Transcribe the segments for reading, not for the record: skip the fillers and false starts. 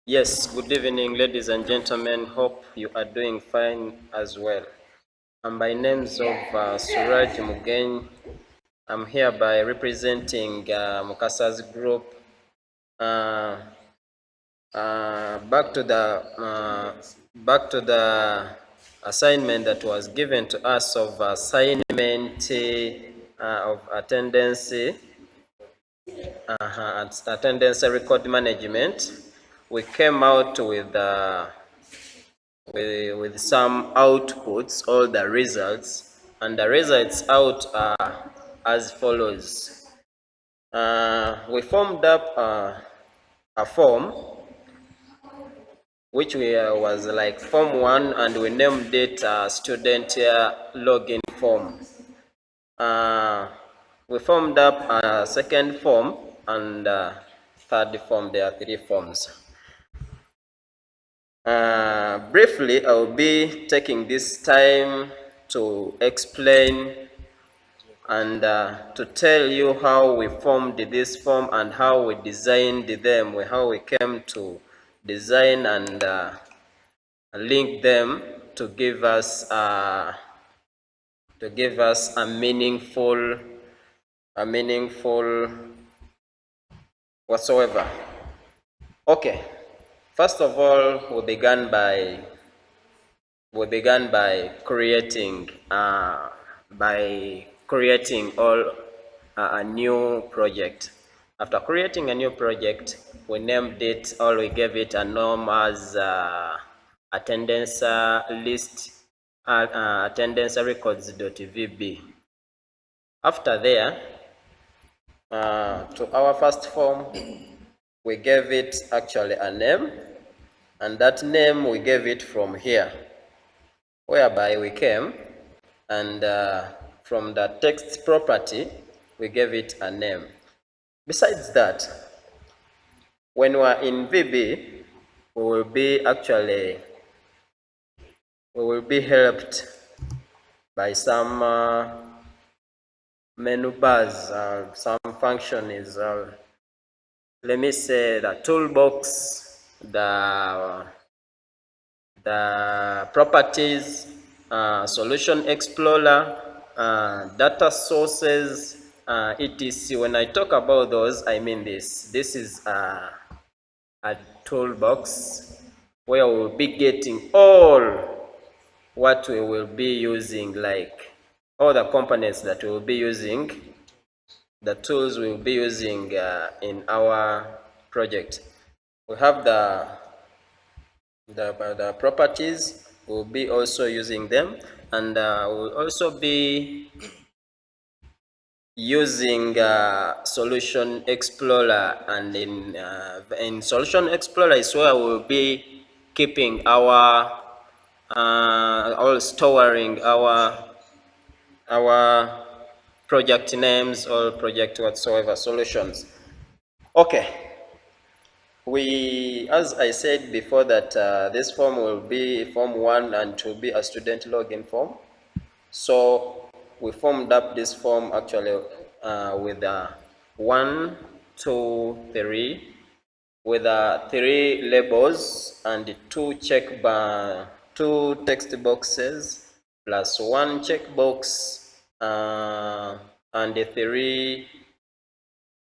Yes, good evening, ladies and gentlemen. Hope you are doing fine as well. I'm by names of Suraj Mugen. I'm hereby representing Mukasa's group. Uh, back to the assignment that was given to us of assignment of attendance. Attendance record management. We came out with some outputs, all the results, and the results out are as follows. We formed up a form which was like form 1, and we named it student login form. We formed up a second form and third form. There are 3 forms. Briefly, I will be taking this time to explain and to tell you how we formed this form and how we designed them, how we came to design and link them to give us a meaningful whatsoever. Okay. First of all, we began by creating all a new project. After creating a new project, we named it, or we gave it a name as attendance list attendance records.vb. After there, to our first form, we gave it actually a name, and that name we gave it from here, whereby we came and from the text property we gave it a name. Besides that, when we are in VB, we will be helped by some menu bars, some function is let me say the toolbox, the properties, solution explorer, data sources, etc. When I talk about those, I mean this. This is a toolbox where we'll be getting all what we will be using, like all the components that we will be using, the tools we will be using in our project. We have the properties. We'll be also using them, and we'll also be using solution explorer, and in solution explorer is where we'll be keeping our or storing our project names or project whatsoever solutions. Okay, as I said before, that this form will be form 1 and it will be a student login form. So we formed up this form actually with 1, 2, 3, with 3 labels and 2 text boxes plus 1 checkbox and 3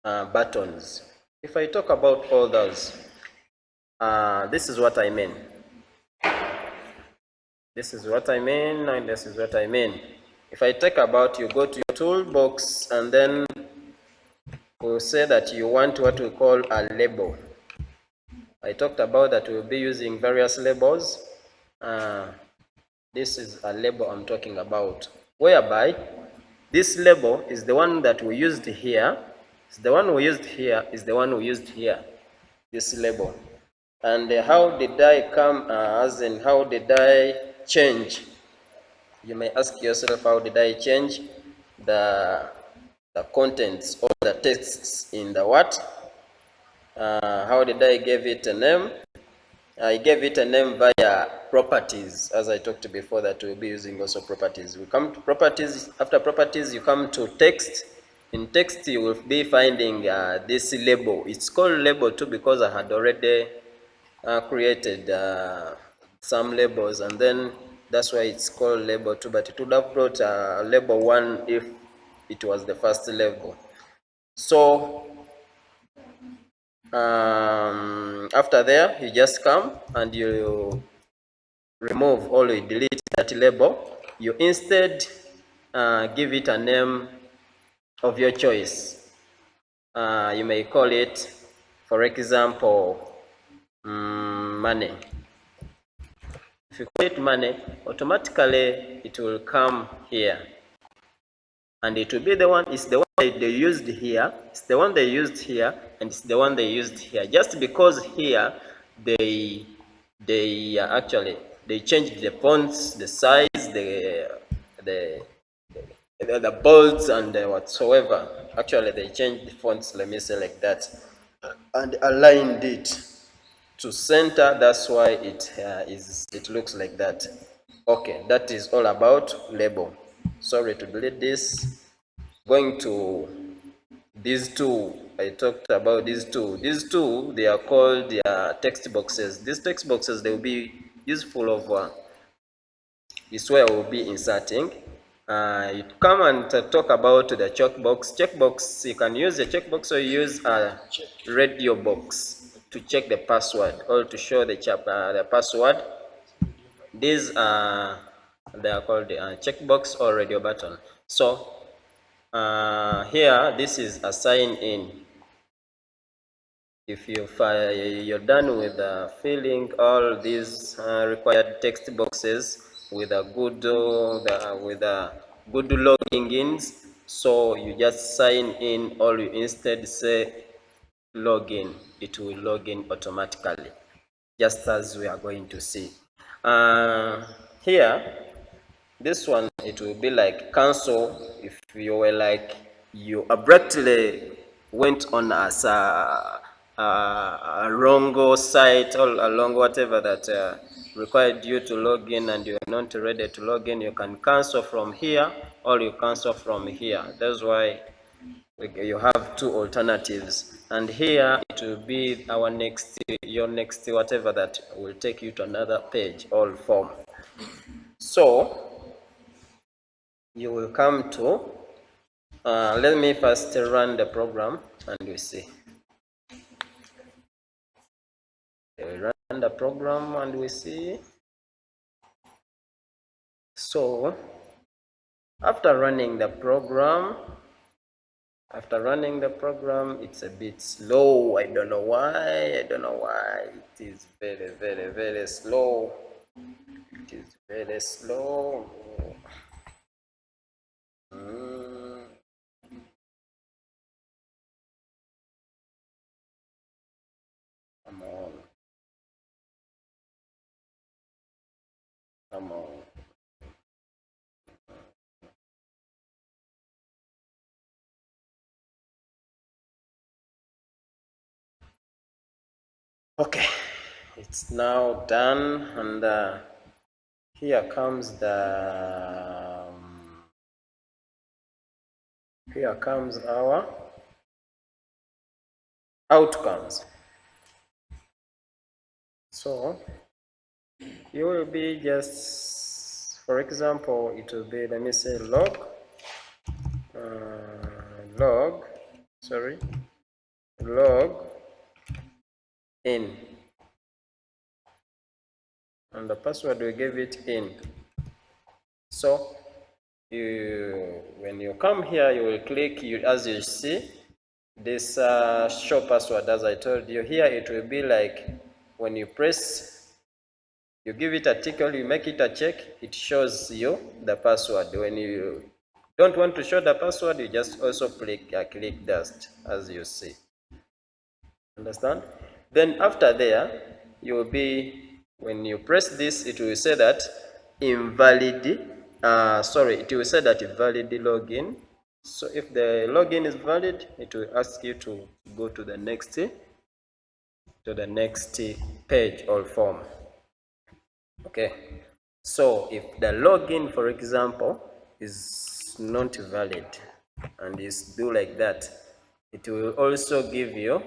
buttons. If I talk about all those, this is what I mean. This is what I mean, and this is what I mean. If I talk about, you go to your toolbox, and then we'll say that you want what we call a label. I talked about that we'll be using various labels. This is a label I'm talking about, whereby this label is the one that we used here. It's the one we used here, is the one we used here, this label. And how did I come, as in how did I change? You may ask yourself, how did I change the contents or the texts in the what? How did I give it a name? I gave it a name via properties, as I talked before, that we'll be using also properties. We come to properties. After properties, you come to text. In text, you will be finding this label. It's called label too because I had already created some labels, and then that's why it's called label 2, but it would have brought label 1 if it was the first label. So after there, you just come and you remove or you delete that label. You instead give it a name of your choice. You may call it, for example, money. If you call it money, automatically it will come here, and it will be the one, it's the one they used here, it's the one they used here, and it's the one they used here. Just because here they actually they changed the fonts, the size, the the bolds and whatsoever. Actually, they changed the fonts. Let me say like that, and aligned it to center. That's why it looks like that. Okay, that is all about label. Sorry to delete this. Going to these two, I talked about these two. These two, they are called text boxes. These text boxes, they will be useful of this way I will be inserting. You come and talk about the checkbox. Checkbox, you can use a checkbox or use a radio box to check the password or to show the password. These they are called checkbox or radio button. So here, this is a sign in. If you're done with filling all these required text boxes with a good good logging ins, so you just sign in, or you instead say login. It will log in automatically, just as we are going to see here. This one, it will be like cancel. If you were like, you abruptly went on as a wrong site or a wrong whatever that required you to log in and you're not ready to log in, you can cancel from here or you cancel from here. That's why you have two alternatives. And here it will be your next whatever that will take you to another page or form. So you will come to, let me first run the program and we see. We run the program and we see. So after running the program, it's a bit slow. I don't know why. It is very, very, very slow. It is very slow. Come on. Come on. Okay, it's now done, and here comes our outcomes. So you will be just, for example, it will be, let me say log in, and the password we gave it in. So when you come here, you will click, as you see this show password. As I told you, here it will be like when you press, you give it a tick or you make it a check, it shows you the password. When you don't want to show the password, you just also click dust, as you see. Understand? Then after there, you will be, when you press this, it will say that invalid, it will say that valid login. So if the login is valid, it will ask you to go to the next page or form. Okay. So if the login, for example, is not valid and is do like that, it will also give you